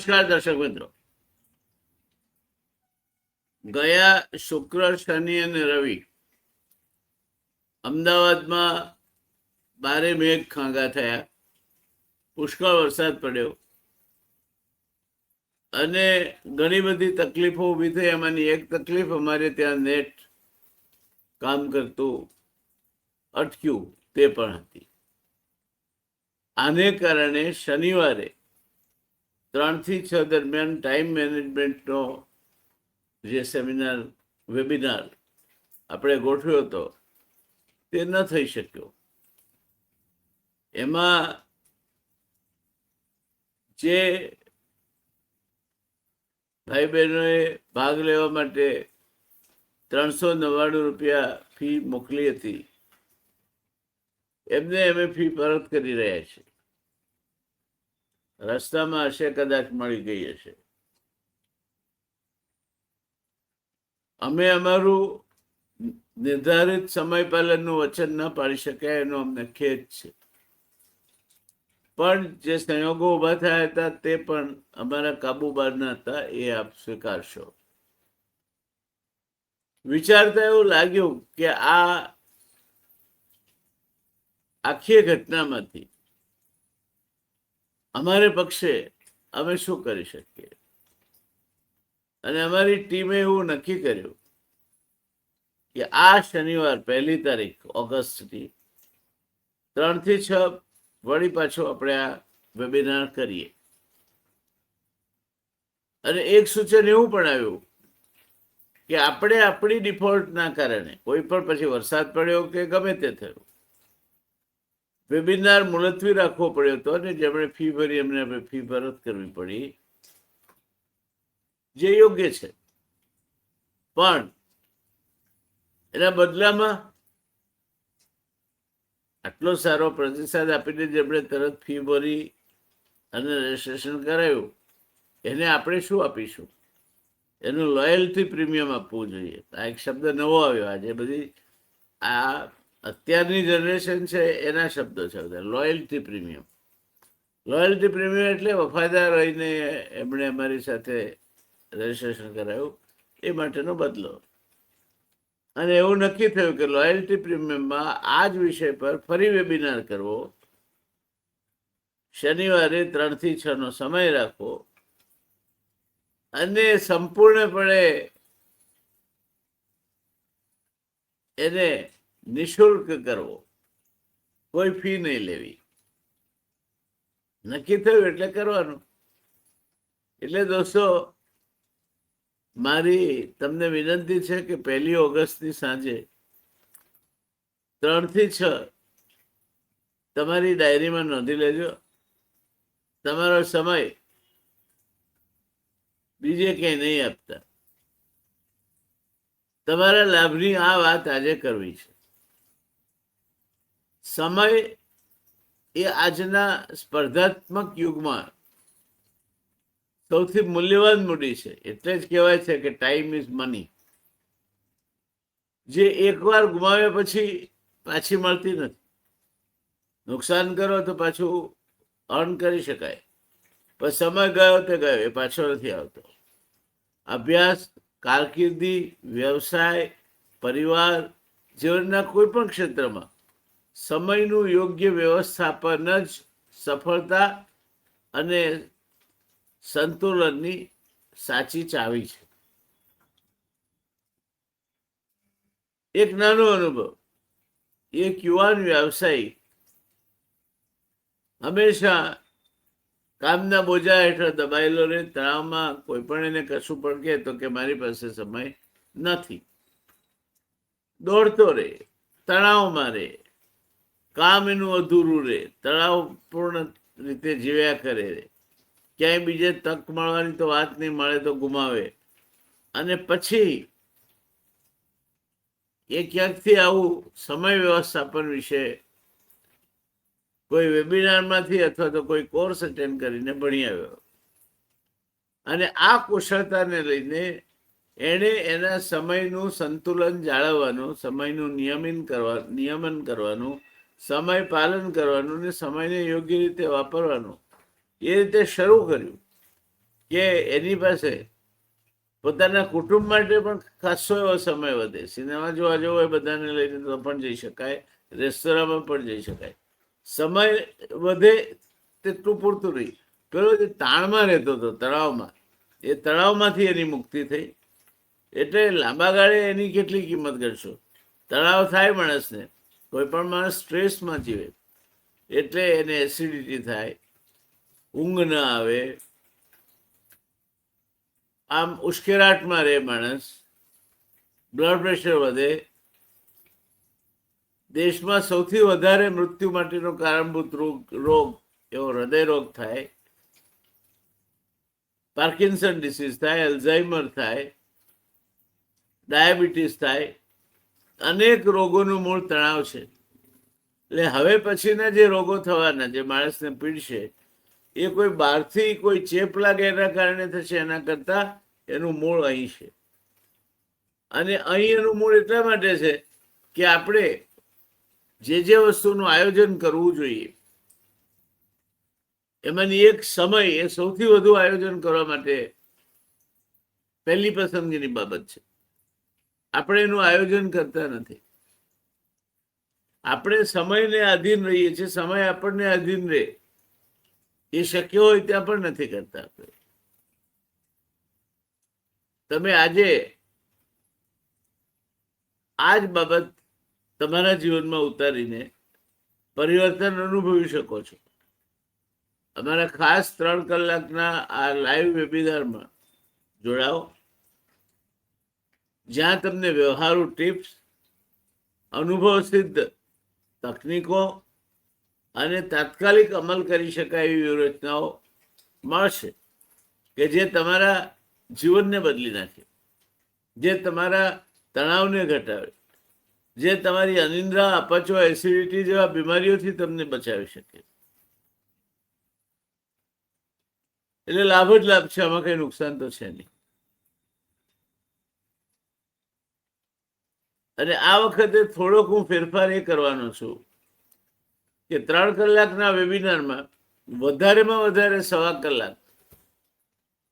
નમસ્કાર દર્શક મિત્રો. ગયા શુક્ર, શનિ અને રવિ અમદાવાદમાં ભારે મેઘ ખાંગા થયા, પુષ્કળ વરસાદ પડ્યો અને ઘણી બધી તકલીફો ઊભી થઈ. એમાંની એક તકલીફ અમારે ત્યાં નેટ કામ કરતું અટક્યું તે પણ હતી. આને કારણે શનિવારે 3 થી 6 દરમિયાન ટાઈમ મેનેજમેન્ટનો જે વેબિનાર આપણે ગોઠવ્યો હતો તે ન થઈ શક્યો. એમાં જે ભાઈ બહેનોએ ભાગ લેવા માટે 399 રૂપિયા ફી મોકલી હતી, એમને અમે ફી પરત કરી રહ્યા છીએ. રસ્તામાં હશે, કદાચ મળી ગઈ હશે. અમે અમારું નિર્ધારિત સમય પાલનનું વચન ન પાડી શક્યા, એનો અમને ખેદ છે. પણ જે સંયોગો ઊભા થયા હતા તે પણ અમારા કાબુ બહારના હતા, એ આપ સ્વીકારશો. વિચારતા એવું લાગ્યું કે આ આખી ઘટનામાંથી અમારે પક્ષે અમે શું કરી શકીએ. અને અમારી ટીમે એવું નક્કી કર્યું કે આ શનિવાર 1 તારીખ ઓગસ્ટની 3 થી 6 વળી પાછું આપણે આ વેબિનાર કરીએ. અને એક સૂચન એવું પણ આવ્યું કે આપણે આપણી ડિફોલ્ટના કારણે કોઈ પણ પછી વરસાદ પડ્યો કે ગમે તે થયું, વેબિનાર મુલતવી રાખવો પડ્યો હતો અને જેમણે ફી ભરી એમને આપણે ફી પરત કરવી પડી, જે યોગ્ય છે. પણ એના બદલામાં આટલો સારો પ્રતિસાદ આપીને જેમણે તરત ફી ભરી અને રજીસ્ટ્રેશન કરાયું, એને આપણે શું આપીશું? એનું લોયલ્ટી પ્રીમિયમ આપવું જોઈએ. આ એક શબ્દ નવો આવ્યો આજે. બધી આ અત્યારની જનરેશન છે એના શબ્દો છે બધા. Loyalty premium. લોયલ્ટી પ્રીમિયમ એટલે વફાદાર રહીને એમણે અમારી સાથે રજીસ્ટ્રેશન કરાયું એ માટેનો બદલો. અને એવું નક્કી થયું કે લોયલ્ટી પ્રીમિયમમાં આ જ વિષય પર ફરી વેબિનાર કરવો, શનિવારે 3 થી 6 નો સમય રાખવો અને સંપૂર્ણપણે એને નિઃશુલ્ક કરવો, કોઈ ફી નહીં લેવી. નક્કી થયું એટલે કરવાનું. એટલે દોસ્તો, મારી તમને વિનંતી છે કે 1 ઓગસ્ટની સાંજે 3 થી 6 તમારી ડાયરીમાં નોંધી લેજો. તમારો સમય બીજે ક્યાંય નહીં આપતા. તમારા લાભની આ વાત આજે કરવી છે. સમય એ આજના સ્પર્ધાત્મક યુગમાં સૌથી મૂલ્યવાન મૂડી છે. એટલે જ કહેવાય છે કે ટાઈમ ઇઝ મની. જે એકવાર ગુમાવ્યા પછી પાછી મળતી નથી. નુકસાન કરો તો પાછું અર્ન કરી શકાય, પણ સમય ગયો તે ગયો, એ પાછો નથી આવતો. અભ્યાસ, કારકિર્દી, વ્યવસાય, પરિવાર, જીવનના કોઈ પણ ક્ષેત્રમાં સમયનું યોગ્ય વ્યવસ્થાપન જ સફળતા અને સંતુલનની સાચી ચાવી છે. એક નાનો અનુભવ. એક યુવાન વ્યવસાયી હંમેશા કામના બોજા હેઠળ દબાયેલો રહે, તણાવમાં. કોઈ પણ એને કશું પણ કહે તો કે મારી પાસે સમય નથી. દોડતો રહે, તણાવમાં રહે, કામ એનું અધૂરું રહે, તણાવપૂર્ણ રીતે જીવ્યા કરે. ક્યાંય બીજે તક મળવાની તો વાત નહીં, મળે તો ગુમાવે. અને પછી એ ક્યાંકથી આવું સમય વ્યવસ્થાપન વિશે કોઈ વેબિનારમાંથી અથવા તો કોઈ કોર્સ અટેન્ડ કરીને ભણી આવ્યો. અને આ કુશળતાને લઈને એણે એના સમયનું સંતુલન જાળવવાનું, સમયનું નિયમન કરવાનું, સમય પાલન કરવાનું અને સમયને યોગ્ય રીતે વાપરવાનું એ રીતે શરૂ કર્યું. કે એની પાસે પોતાના કુટુંબ માટે પણ ખાસો એવો સમય વધે. સિનેમા જોવા જવો હોય બધાને લઈને તો પણ જઈ શકાય, રેસ્ટોરાંમાં પણ જઈ શકાય. સમય વધે તેટલું પૂરતું નહીં. પેલો જે તાણમાં રહેતો હતો તળાવમાં, એ તળાવમાંથી એની મુક્તિ થઈ. એટલે લાંબા ગાળે એની કેટલી કિંમત કરશો? તળાવ થાય માણસને, કોઈ પણ માણસ સ્ટ્રેસમાં જીવે એટલે એને એસિડિટી થાય, ઊંઘ ન આવે, આમ ઉશ્કેરાટમાં રહે માણસ, બ્લડ પ્રેશર વધે. દેશમાં સૌથી વધારે મૃત્યુ માટેનો કારણભૂત રોગ એવો હૃદય રોગ થાય, પાર્કિન્સન ડિસીઝ થાય, એલ્ઝાઇમર થાય, ડાયાબિટીસ થાય. અનેક રોગોનું મૂળ તણાવ છે. એટલે હવે પછીના જે રોગો થવાના, જે માણસને પીડશે, એ કોઈ બહારથી કોઈ ચેપ લાગે એના કારણે થશે, એના કરતા એનું મૂળ અહીં છે. અને અહીં એનું મૂળ એટલા માટે છે કે આપણે જે વસ્તુનું આયોજન કરવું જોઈએ એમાંની એક સમય એ સૌથી વધુ આયોજન કરવા માટે પહેલી પસંદગીની બાબત છે. આપણે એનું આયોજન કરતા નથી. આપણે સમયને આધીન રહીએ છીએ. સમય આપણને આધીન રહે એ શક્ય હોય ત્યાં પણ નથી કરતા આપણે. તમે આજે આ જ બાબત તમારા જીવનમાં ઉતારીને પરિવર્તન અનુભવી શકો છો. અમારા ખાસ 3 કલાકના આ લાઈવ વેબિનારમાં જોડાઓ, જ્યાં તમને વ્યવહારુ ટિપ્સ, અનુભવ સિદ્ધ તકનીકો અને તાત્કાલિક અમલ કરી શકાય એવી વ્યૂહરચનાઓ મળશે કે જે તમારા જીવનને બદલી નાખે, જે તમારા તણાવને ઘટાડે, જે તમારી અનિદ્રા, અપચો, એસિડિટી જેવા બીમારીઓથી તમને બચાવી શકે. એટલે લાભ જ લાભ છે, આમાં કઈ નુકસાન તો છે નહીં. અને આ વખતે થોડોક હું ફેરફાર એ કરવાનો છું કે 3 કલાકના વેબિનારમાં વધારેમાં વધારે 1.25 કલાક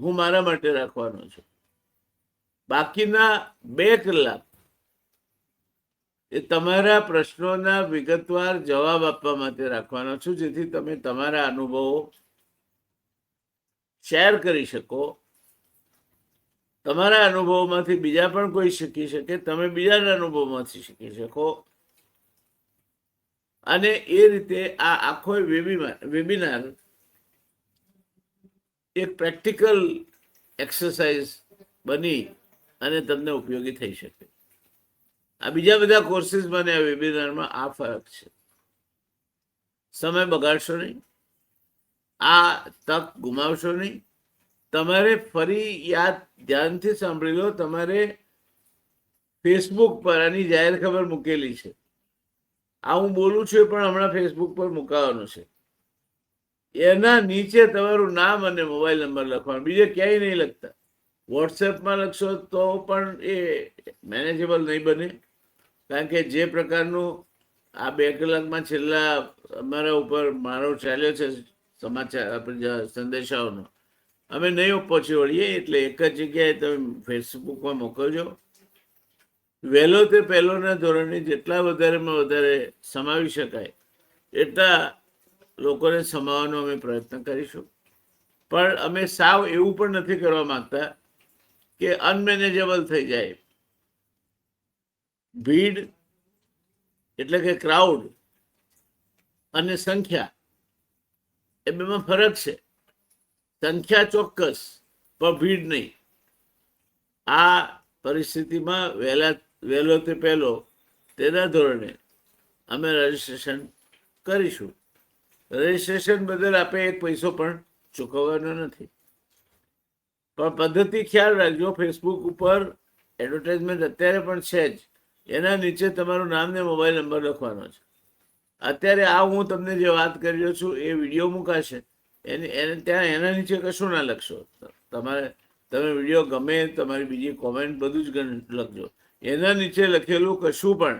હું મારા માટે રાખવાનો છું. બાકીના 2 કલાક એ તમારા પ્રશ્નોના વિગતવાર જવાબ આપવા માટે રાખવાનો છું, જેથી તમે તમારા અનુભવો શેર કરી શકો. તમારા અનુભવોમાંથી બીજા પણ કોઈ શીખી શકે, તમે બીજાના અનુભવમાંથી શીખી શકો. અને એ રીતે આ આખો વેબિનાર એક પ્રેક્ટિકલ એક્સરસાઇઝ બની અને તમને ઉપયોગી થઈ શકે. આ બીજા બધા કોર્સીસમાં અને આ વેબિનારમાં આ ફરક છે. સમય બગાડશો નહીં, આ તક ગુમાવશો નહીં. તમારે ફરી ધ્યાનથી સાંભળી લો, તમારે ફેસબુક પર આની જાહેર ખબર મૂકેલી છે. આ હું બોલું છું પણ હમણાં ફેસબુક પર મુકાવાનું છે. એના નીચે તમારું નામ અને મોબાઈલ નંબર લખવાનું, બીજે ક્યાંય નહીં લખતા. વોટ્સએપમાં લખશો તો પણ એ મેનેજેબલ નહીં બને, કારણ કે જે પ્રકારનું આ 2 કલાકમાં છેલ્લા અમારા ઉપર મારો ચાલ્યો છે સમાચાર, આપણે સંદેશાઓનો, અમે નહીં પહોંચી વળીએ. એટલે એક જ જગ્યાએ તમે ફેસબુકમાં મોકલજો. વહેલો તે પહેલોના ધોરણે જેટલા વધારેમાં વધારે સમાવી શકાય એટલા લોકોને સમાવવાનો અમે પ્રયત્ન કરીશું. પણ અમે સાવ એવું પણ નથી કરવા માંગતા કે અનમેનેજેબલ થઈ જાય. ભીડ એટલે કે ક્રાઉડ અને સંખ્યા એ બેમાં ફરક છે. સંખ્યા ચોક્કસ, પણ ભીડ નહીં. આ પરિસ્થિતિમાં વહેલો તે પહેલો તેના ધોરણે અમે રજીસ્ટ્રેશન કરીશું. રજીસ્ટ્રેશન બદલ આપણે 1 પૈસો પણ ચૂકવવાનો નથી. પણ પદ્ધતિ ખ્યાલ રાખજો, ફેસબુક ઉપર એડવર્ટાઇઝમેન્ટ અત્યારે પણ છે જ, એના નીચે તમારું નામ ને મોબાઈલ નંબર લખવાનો છે. અત્યારે આ હું તમને જે વાત કરી રહ્યો છું એ વિડીયો મુકાશે, ત્યાં એના નીચે કશું ના લખશો. તમે વિડીયો ગમે, તમારી બીજી કોમેન્ટ બધું જ લખજો. એના નીચે લખેલું કશું પણ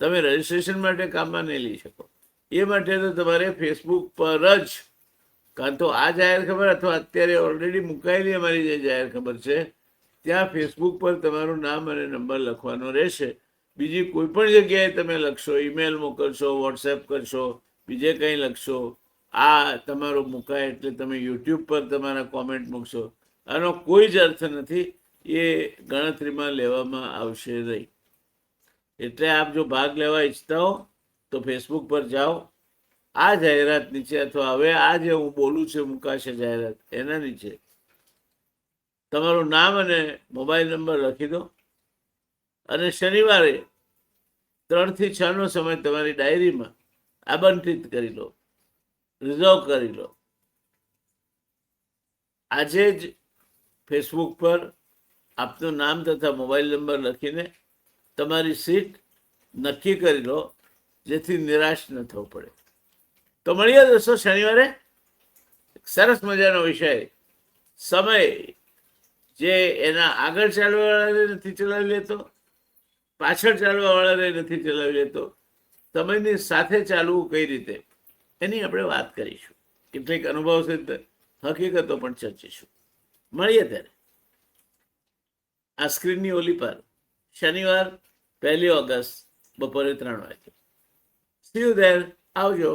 તમે રજીસ્ટ્રેશન માટે કામમાં નહીં લઈ શકો. એ માટે તો તમારે ફેસબુક પર જ કાં તો આ જાહેર ખબર અથવા અત્યારે ઓલરેડી મુકાયેલી અમારી જે જાહેર ખબર છે ત્યાં ફેસબુક પર તમારું નામ અને નંબર લખવાનો રહેશે. બીજી કોઈ પણ જગ્યાએ તમે લખશો, ઈમેલ મોકલશો, વોટ્સએપ કરશો, બીજે કંઈ લખશો, આ તમારો મુકાય એટલે તમે યુટ્યુબ પર તમારા કોમેન્ટ મૂકશો, આનો કોઈ જ અર્થ નથી. એ ગણતરીમાં લેવામાં આવશે નહીં. એટલે આપ જો ભાગ લેવા ઈચ્છતા હો તો ફેસબુક પર જાઓ, આ જાહેરાત નીચે અથવા હવે આ જે હું બોલું છું મુકાશે જાહેરાત એના નીચે તમારું નામ અને મોબાઈલ નંબર લખી દો અને શનિવારે 3 થી 6 નો સમય તમારી ડાયરીમાં આમંત્રિત કરી લો, રિઝર્વ કરી લો. આજે જ ફેસબુક પર આપનું નામ તથા મોબાઈલ નંબર લખીને તમારી સીટ નક્કી કરી લો, જેથી નિરાશ ન થવું પડે. તો મળીએ દોસ્તો શનિવારે. સરસ મજાનો વિષય, સમય જે એના આગળ ચાલવાવાળાને નથી ચલાવી લેતો, પાછળ ચાલવાવાળાને નથી ચલાવી લેતો, સમયની સાથે ચાલવું કઈ રીતે એની આપણે વાત કરીશું. કેટલીક અનુભવ સિદ્ધ હકીકતો પણ ચર્ચીશું. મળીએ ત્યારે આ સ્ક્રીનની ઓલી પર શનિવાર 1 ઓગસ્ટ બપોરે 3 વાગે. C you there. આવજો.